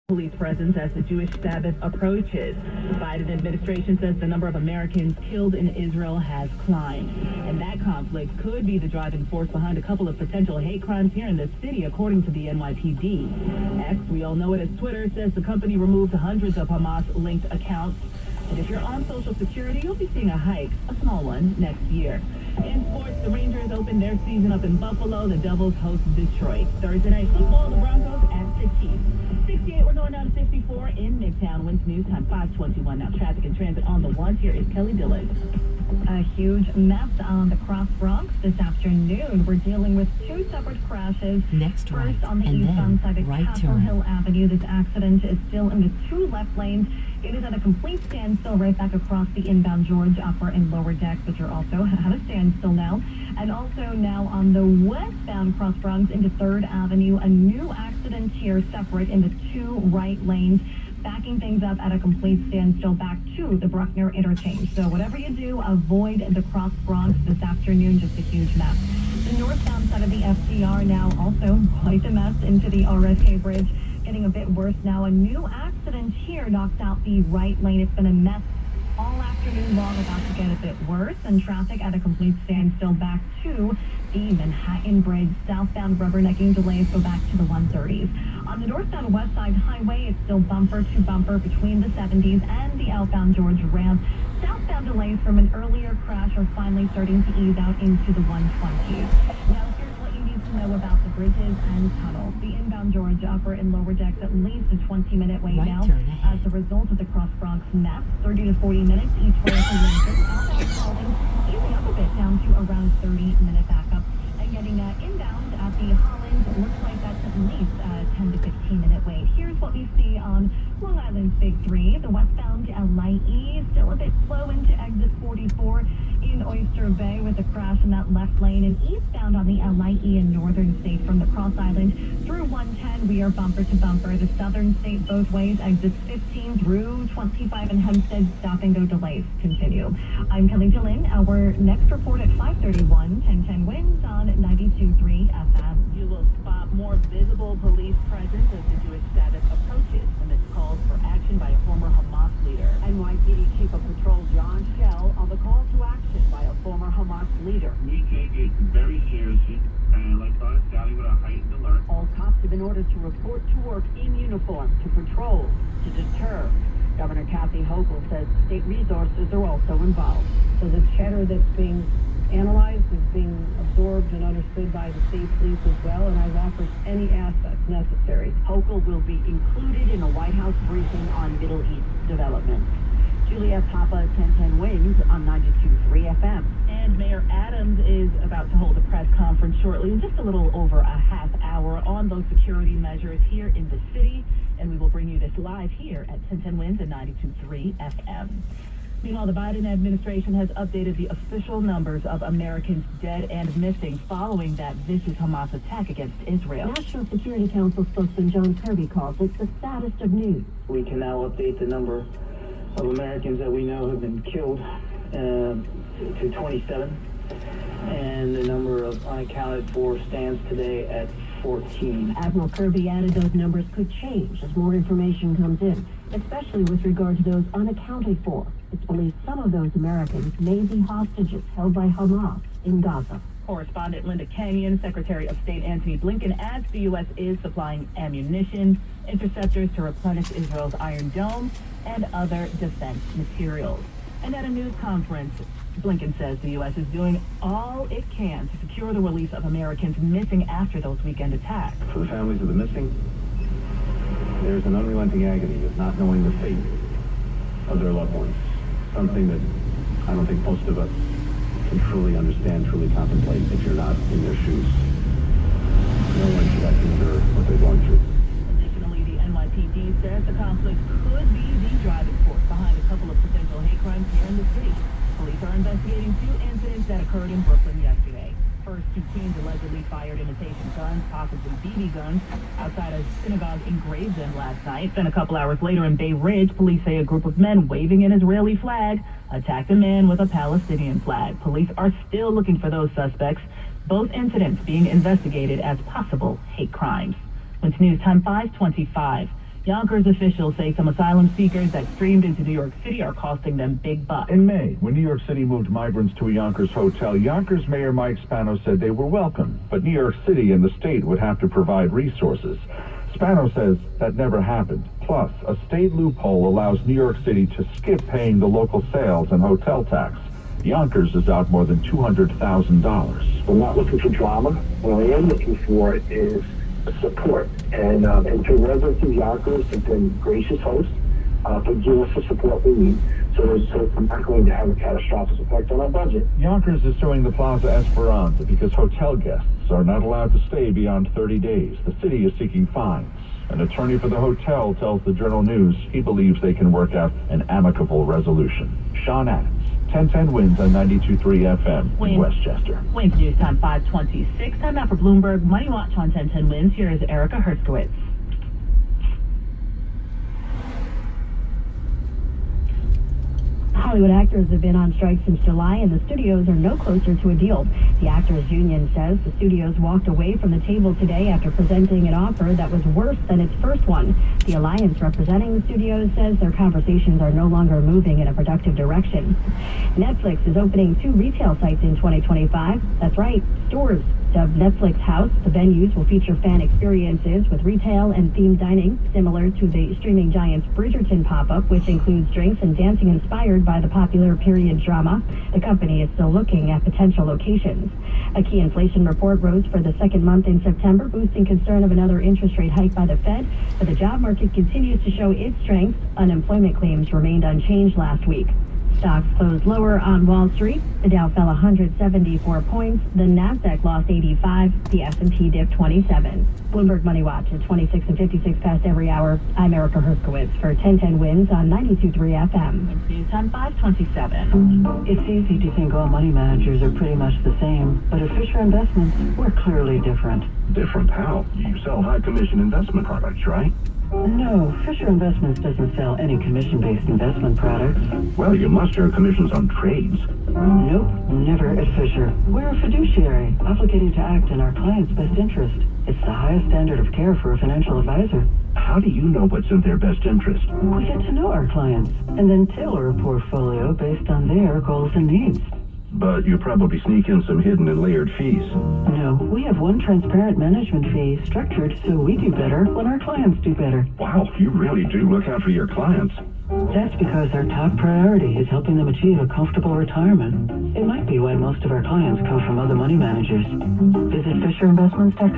Police presence as the Jewish Sabbath approaches. The Biden administration says the number of Americans killed in Israel has climbed. And that conflict could be the driving force behind a couple of potential hate crimes here in the city, according to the NYPD. X, we all know it as Twitter, says the company removed hundreds of Hamas-linked accounts. And if you're on Social Security, you'll be seeing a hike, a small one, next year. In sports, the Rangers open their season up in Buffalo. The Devils host Detroit. Thursday night football, the Broncos at the Chiefs. 68, we're going down to 54 in Midtown. Winds news time 521. Now traffic and transit on the ones. Here is Kelly Dillon. A huge mess on the Cross Bronx this afternoon. We're dealing with two separate crashes. Next right, First on the and eastbound side of right Castle turn. Hill Avenue. This accident is still in the two left lanes. It is at a complete standstill right back across the inbound George upper and lower decks, which are also at a standstill now. And also now on the westbound Cross Bronx into 3rd Avenue, a new accident here separate in the two right lanes, backing things up at a complete standstill back to the Bruckner interchange. So whatever you do, avoid the Cross Bronx this afternoon, just a huge mess. The northbound side of the FDR now also quite a mess into the RSK Bridge. Getting a bit worse now. A new accident here knocked out the right lane. It's been a mess all afternoon long, about to get a bit worse, and traffic at a complete standstill back to the Manhattan Bridge. Southbound rubbernecking delays go back to the 130s. On the northbound West Side Highway, it's still bumper to bumper between the 70s and the outbound George ramp. Southbound delays from an earlier crash are finally starting to ease out into the 120s. Now, here's what you need to know about the bridges and tunnels. The inbound George upper and lower decks at least a 20-minute wait Right now turn ahead. as a result of the Cross Bronx mess. 30 to 40 minutes each way from Lincoln. Outbound calling easing up a bit down to around 30-minute backup. And getting inbound at the Holland, looks like that's at least a 10 to 15-minute wait. Here's what we see on Long Island's Big 3. The westbound LIE still a bit slow into exit 44 in Oyster Bay with a crash in that left lane, and eastbound on the LIE in Northern State from the Cross Island through 110, we are bumper to bumper. The Southern State both ways, exits 15 through 25 in Hempstead, stop and go delays continue. I'm Kelly Dillon. Our next report at 5:31, 1010 winds on 92.3 FM. You will spot more visible police presence as the Jewish Sabbath approaches amidst calls for action by a former Hamas leader. NYPD Chief of Patrol John Shell on the call to action by a former Hamas leader. We take it very seriously, and like us, starting with a heightened alert. All cops have been ordered to report to work in uniform, to patrol, to deter. Governor Kathy Hochul says state resources are also involved. So the chatter that's being analyzed is being absorbed and understood by the state police as well, and I've offered any assets necessary. Hochul will be included in a White House briefing on Middle East developments. Juliet Papa, 1010 Wings on 92.3 FM. And Mayor Adams is about to hold a press conference shortly, in just a little over a half hour, on those security measures here in the city. And we will bring you this live here at 1010 Winds and 92.3 FM. Meanwhile, the Biden administration has updated the official numbers of Americans dead and missing following that vicious Hamas attack against Israel. National Security Council spokesman John Kirby calls it the saddest of news. We can now update the number of Americans that we know have been killed to 27, and the number of unaccounted for stands today at 14. Admiral Kirby added those numbers could change as more information comes in, especially with regard to those unaccounted for. It's believed some of those Americans may be hostages held by Hamas in Gaza. Correspondent Linda Kenyon, Secretary of State Antony Blinken adds the U.S. is supplying ammunition, interceptors to replenish Israel's Iron Dome, and other defense materials. And at a news conference, Blinken says the U.S. is doing all it can to secure the release of Americans missing after those weekend attacks. For the families of the missing, there's an unrelenting agony of not knowing the fate of their loved ones. Something that I don't think most of us can truly understand, truly contemplate if you're not in their shoes. No one should have to endure what they're going through. Additionally, the NYPD says the conflict could be the driving force behind a couple of potential hate crimes here in the city. Police are investigating two incidents that occurred in Brooklyn yesterday. First, two teens allegedly fired imitation guns, possibly BB guns, outside a synagogue in Gravesend last night. Then a couple hours later in Bay Ridge, police say a group of men waving an Israeli flag attacked a man with a Palestinian flag. Police are still looking for those suspects, both incidents being investigated as possible hate crimes. Wins News Time 5:25. Yonkers officials say some asylum seekers that streamed into New York City are costing them big bucks. In May, when New York City moved migrants to a Yonkers hotel, Yonkers Mayor Mike Spano said they were welcome, but New York City and the state would have to provide resources. Spano says that never happened. Plus, a state loophole allows New York City to skip paying the local sales and hotel tax. Yonkers is out more than $200,000. We're not looking for drama. What I am looking for is support. And to residents of Yonkers have been gracious hosts to give us the support we need. So we're not going to have a catastrophic effect on our budget. Yonkers is suing the Plaza Esperanza because hotel guests are not allowed to stay beyond 30 days. The city is seeking fines. An attorney for the hotel tells the Journal News he believes they can work out an amicable resolution. Sean Adams, 1010 Wins on 92.3 FM in Westchester. Wins News Time 526. Time now for Bloomberg Money Watch on 1010 Wins. Here is Erica Herskowitz. Hollywood actors have been on strike since July, and the studios are no closer to a deal. The Actors Union says the studios walked away from the table today after presenting an offer that was worse than its first one. The alliance representing the studios says their conversations are no longer moving in a productive direction. Netflix is opening 2 retail sites in 2025. That's right, stores. Dubbed Netflix House, the venues will feature fan experiences with retail and themed dining, similar to the streaming giant's Bridgerton pop-up, which includes drinks and dancing inspired by the popular period drama. The company is still looking at potential locations. A key inflation report rose for the second month in September, boosting concern of another interest rate hike by the Fed, but the job market continues to show its strength. Unemployment claims remained unchanged last week. Stocks closed lower on Wall Street. The Dow fell 174 points. The Nasdaq lost 85. The S&P dipped 27. Bloomberg Money Watch at 26 and 56 past every hour. I'm Erica Herskowitz for 1010 Wins on 92.3 FM. Wins News Time 527. It's easy to think all money managers are pretty much the same, but at Fisher Investments, we're clearly different. Different how? You sell high commission investment products, right? No, Fisher Investments doesn't sell any commission-based investment products. Well, you must earn commissions on trades. Nope, never at Fisher. We're a fiduciary, obligated to act in our client's best interest. It's the highest standard of care for a financial advisor. How do you know what's in their best interest? We get to know our clients, and then tailor a portfolio based on their goals and needs. But you probably sneak in some hidden and layered fees. No, we have one transparent management fee structured so we do better when our clients do better. Wow, you really do look out for your clients. That's because our top priority is helping them achieve a comfortable retirement. It might be why most of our clients come from other money managers. Visit FisherInvestments.com.